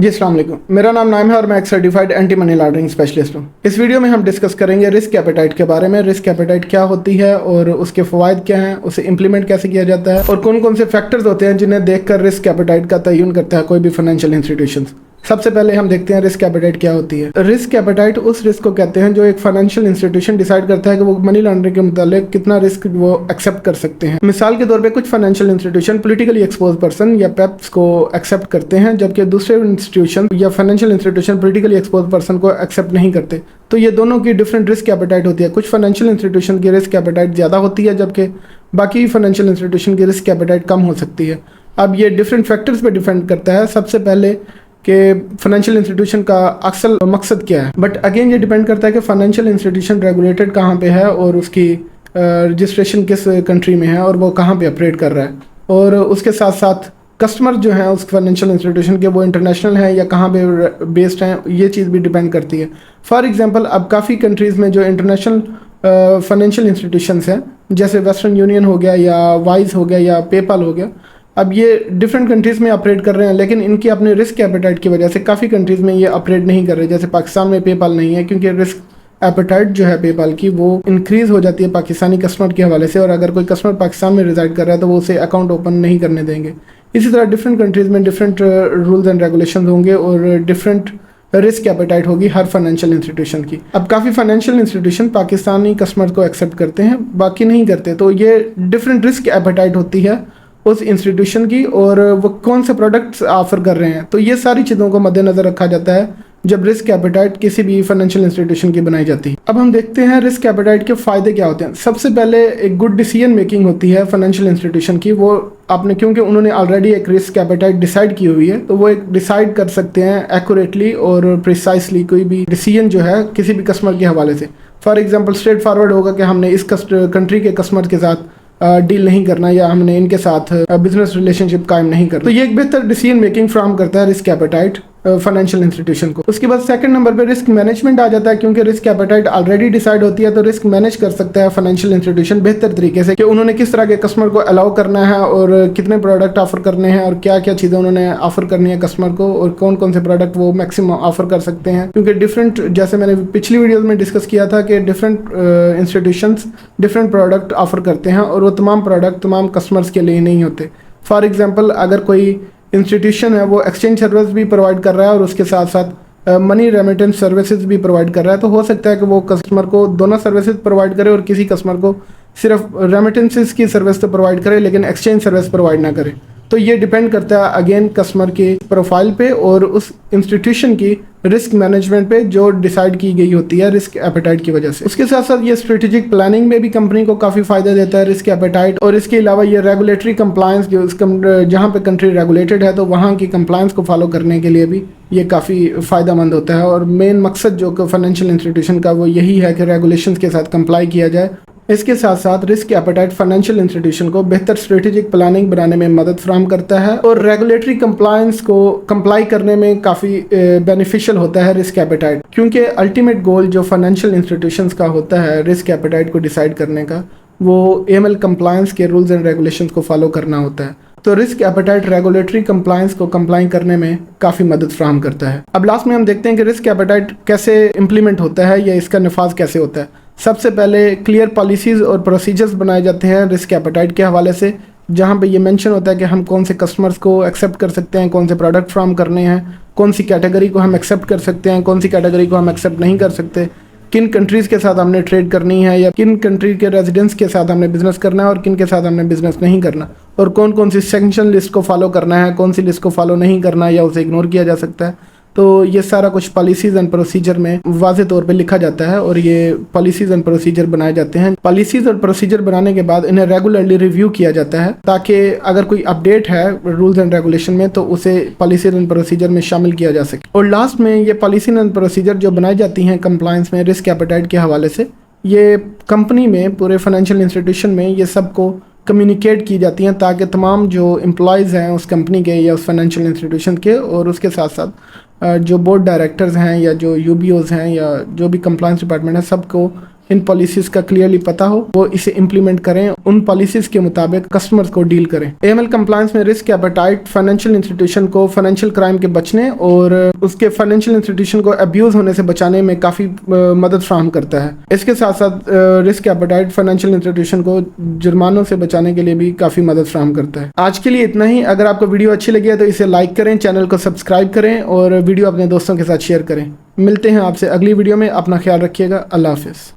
जी अस्सलाम वालेकुम। मेरा नाम नाइम है और मैं एक certified anti money laundering specialist हूँ। इस वीडियो में हम डिस्कस करेंगे रिस्क एपेटाइट के बारे में। रिस्क एपेटाइट क्या होती है और उसके फ़वाइद क्या हैं, उसे इम्प्लीमेंट कैसे किया जाता है और कौन कौन से फैक्टर्स होते हैं जिन्हें देखकर रिस्क एपेटाइट का तयन करता है कोई भी फाइनेंशियल इंस्टीट्यूशन। सबसे पहले हम देखते हैं रिस्क एपेटाइट क्या होती है। रिस्क एपेटाइट उस रिस्क को कहते हैं जो एक फाइनेंशियल इंस्टीट्यूशन डिसाइड करता है कि वो मनी लॉन्ड्रिंग के मुतालिक कितना रिस्क वो एक्सेप्ट कर सकते हैं। मिसाल के तौर पे कुछ financial institution politically expose person या पेप्स को एक्सेप्ट करते हैं, जबकि दूसरे इंस्टीट्यूशन या financial institution politically expose person को एक्सेप्ट नहीं करते। तो ये दोनों की डिफरेंट रिस्क एपेटाइट होती है। कुछ फाइनेंशियल इंस्टीट्यूशन की रिस्क एपेटाइट ज़्यादा होती है, जबकि बाकी फाइनेंशियल इंस्टीट्यूशन की रिस्क एपेटाइट कम हो सकती है। अब ये डिफरेंट फैक्टर्स पे डिपेंड करता है। सबसे पहले कि फाइनेंशियल इंस्टीट्यूशन का असल मकसद क्या है, बट अगेन ये डिपेंड करता है कि फाइनेंशियल इंस्टीट्यूशन रेगुलेटेड कहाँ पे है और उसकी रजिस्ट्रेशन किस कंट्री में है और वो कहाँ पे ऑपरेट कर रहा है, और उसके साथ साथ कस्टमर जो हैं उस फाइनेंशियल इंस्टीट्यूशन के वो इंटरनेशनल हैं या कहाँ पे बेस्ड हैं, ये चीज़ भी डिपेंड करती है। फॉर एग्जांपल अब काफ़ी कंट्रीज़ में जो इंटरनेशनल फाइनेंशियल इंस्टीट्यूशंस हैं, जैसे वेस्टर्न यूनियन हो गया या वाइज हो गया या पेपाल हो गया, अब ये डिफरेंट कंट्रीज़ में ऑपरेट कर रहे हैं, लेकिन इनकी अपने रिस्क एपेटाइट की वजह से काफ़ी कंट्रीज़ में ये ऑपरेट नहीं कर रहे। जैसे पाकिस्तान में पेपाल नहीं है, क्योंकि रिस्क एपेटाइट जो है पेपाल की वो इंक्रीज़ हो जाती है पाकिस्तानी कस्टमर के हवाले से, और अगर कोई कस्टमर पाकिस्तान में रिजाइड कर रहा है तो वो उसे अकाउंट ओपन नहीं करने देंगे। इसी तरह डिफरेंट कंट्रीज़ में डिफरेंट रूल्स एंड रेगुलेशन होंगे और डिफरेंट रिस्क एपेटाइट होगी हर फाइनेंशियल इंस्टीट्यूशन की। अब काफ़ी फाइनेंशियल इंस्टीट्यूशन पाकिस्तानी कस्टमर को एक्सेप्ट करते हैं, बाकी नहीं करते। तो ये डिफरेंट रिस्क एपेटाइट होती है उस इंस्टीट्यूशन की, और वो कौन से प्रोडक्ट्स ऑफर कर रहे हैं। तो ये सारी चीज़ों को मद्देनज़र रखा जाता है जब रिस्क एपेटाइट किसी भी फाइनेंशियल इंस्टीट्यूशन की बनाई जाती है। अब हम देखते हैं रिस्क एपेटाइट के फ़ायदे क्या होते हैं। सबसे पहले एक गुड डिसीजन मेकिंग होती है फाइनेंशियल इंस्टीट्यूशन की। वो आपने क्योंकि उन्होंने ऑलरेडी एक रिस्क एपेटाइट डिसाइड की हुई है, तो वो एक डिसाइड कर सकते हैं एक्यूरेटली और प्रिसाइसली कोई भी डिसीजन जो है किसी भी कस्टमर के हवाले से। फॉर एग्जाम्पल स्ट्रेट फॉरवर्ड होगा कि हमने इस कंट्री के कस्टमर के साथ डील नहीं करना या हमने इनके साथ बिजनेस रिलेशनशिप कायम नहीं करना। तो ये एक बेहतर डिसीजन मेकिंग फ्राहम करता है रिस्क एपेटाइट फाइनेंशियल इंस्टीट्यूशन को। उसके बाद सेकंड नंबर पे रिस्क मैनेजमेंट आ जाता है, क्योंकि रिस्क एपेटाइट ऑलरेडी डिसाइड होती है तो रिस्क मैनेज कर सकता है फाइनेंशियल इंस्टीट्यूशन बेहतर तरीके से कि उन्होंने किस तरह के कस्टमर को अलाउ करना है और कितने प्रोडक्ट ऑफर करने हैं और क्या क्या चीज़ें उन्होंने ऑफर करनी है कस्टमर को, और कौन कौन से प्रोडक्ट वो मैक्सिमम ऑफर कर सकते हैं। क्योंकि डिफरेंट, जैसे मैंने पिछली वीडियो में डिस्कस किया था कि different institutions different product offer करते हैं और वो तमाम प्रोडक्ट तमाम कस्टमर्स के लिए नहीं होते। फॉर एग्जाम्पल अगर कोई इंस्टीट्यूशन है वो एक्सचेंज सर्विस भी प्रोवाइड कर रहा है और उसके साथ साथ मनी रेमिटेंस सर्विसेज भी प्रोवाइड कर रहा है, तो हो सकता है कि वो कस्टमर को दोनों सर्विसेज प्रोवाइड करे और किसी कस्टमर को सिर्फ रेमिटेंसेस की सर्विस तो प्रोवाइड करे लेकिन एक्सचेंज सर्विस प्रोवाइड ना करे। तो ये डिपेंड करता है अगेन कस्टमर के प्रोफाइल पे और उस इंस्टीट्यूशन की रिस्क मैनेजमेंट पे जो डिसाइड की गई होती है रिस्क एपेटाइट की वजह से। उसके साथ साथ ये स्ट्रेटेजिक प्लानिंग में भी कंपनी को काफ़ी फ़ायदा देता है रिस्क एपेटाइट, और इसके अलावा ये रेगुलेटरी कंप्लायंस, जो जहाँ पे कंट्री रेगुलेटेड है तो वहाँ की कंप्लायंस को फॉलो करने के लिए भी ये काफ़ी फ़ायदेमंद होता है। और मेन मकसद जो फाइनेंशियल इंस्टीट्यूशन का वो यही है कि रेगुलेशंस के साथ कंप्लाई किया जाए। इसके साथ साथ रिस्क एपेटाइट फाइनेंशियल इंस्टीट्यूशन को बेहतर स्ट्रेटेजिक प्लानिंग बनाने में मदद फराहम करता है और रेगुलेटरी कंप्लायंस को कंप्लाई करने में काफ़ी बेनिफिशियल होता है रिस्क एपेटाइट, क्योंकि अल्टीमेट गोल जो फाइनेंशियल इंस्टीट्यूशंस का होता है रिस्क एपेटाइट को डिसाइड करने का, वो AML कंप्लायंस के रूल्स एंड रेगुलेशंस को फॉलो करना होता है। तो रिस्क एपेटाइट रेगुलेटरी कंप्लायंस को कंप्लाई करने में काफ़ी मदद फराहम करता है। अब लास्ट में हम देखते हैं कि रिस्क एपेटाइट कैसे इम्प्लीमेंट होता है या इसका नफाज कैसे होता है। सबसे पहले क्लियर पॉलिसीज़ और प्रोसीजर्स बनाए जाते हैं रिस्क एपेटाइट के हवाले से, जहाँ पे ये मेंशन होता है कि हम कौन से कस्टमर्स को एक्सेप्ट कर सकते हैं, कौन से प्रोडक्ट फ्राहम करने हैं, कौन सी कैटेगरी को हम एक्सेप्ट कर सकते हैं, कौन सी कैटेगरी को हम एक्सेप्ट नहीं कर सकते, किन कंट्रीज़ के साथ हमने ट्रेड करनी है या किन कंट्री के रेजिडेंट्स के साथ हमने बिजनेस करना है और किन के साथ हमने बिजनेस नहीं करना, और कौन कौन सी सैंक्शन लिस्ट को फॉलो करना है, कौन सी लिस्ट को फॉलो नहीं करना है या उसे इग्नोर किया जा सकता है। तो ये सारा कुछ पॉलिसीज़ एंड प्रोसीजर में वाज़े तौर पे लिखा जाता है और ये पॉलिसीज़ एंड प्रोसीजर बनाए जाते हैं। पॉलिसीज़ और प्रोसीजर बनाने के बाद इन्हें रेगुलरली रिव्यू किया जाता है, ताकि अगर कोई अपडेट है रूल्स एंड रेगुलेशन में तो उसे पॉलिसीज़ एंड प्रोसीजर में शामिल किया जा सके। और लास्ट में ये पॉलिसी एंड प्रोसीजर जो बनाई जाती हैं कंप्लायंस में रिस्क एपेटाइट के हवाले से, ये कंपनी में पूरे फाइनेंशियल इंस्टीट्यूशन में ये सबको कम्युनिकेट की जाती हैं, ताकि तमाम जो एम्प्लॉयज़ हैं उस कंपनी के या उस फाइनेंशियल इंस्टीट्यूशन के और उसके साथ साथ जो बोर्ड डायरेक्टर्स हैं या जो UBOs हैं या जो भी कंप्लायंस डिपार्टमेंट है, सबको इन पॉलिसीज का क्लियरली पता हो, वो इसे इम्प्लीमेंट करें, उन पॉलिसीज के मुताबिक कस्टमर्स को डील करें। AML कंप्लायंस में रिस्क एपेटाइट फाइनेंशियल इंस्टीट्यूशन को फाइनेंशियल क्राइम के बचने और उसके फाइनेंशियल इंस्टीट्यूशन को अब्यूज होने से बचाने में काफ़ी मदद फ्राहम करता है। इसके साथ साथ रिस्क एपेटाइट फाइनेंशियल इंस्टीट्यूशन को जुर्मानों से बचाने के लिए भी काफ़ी मदद फ्राहम करता है। आज के लिए इतना ही। अगर आपको वीडियो अच्छी लगी है तो इसे लाइक करें, चैनल को सब्सक्राइब करें और वीडियो अपने दोस्तों के साथ शेयर करें। मिलते हैं आपसे अगली वीडियो में। अपना ख्याल रखिएगा। अल्लाह हाफिज़।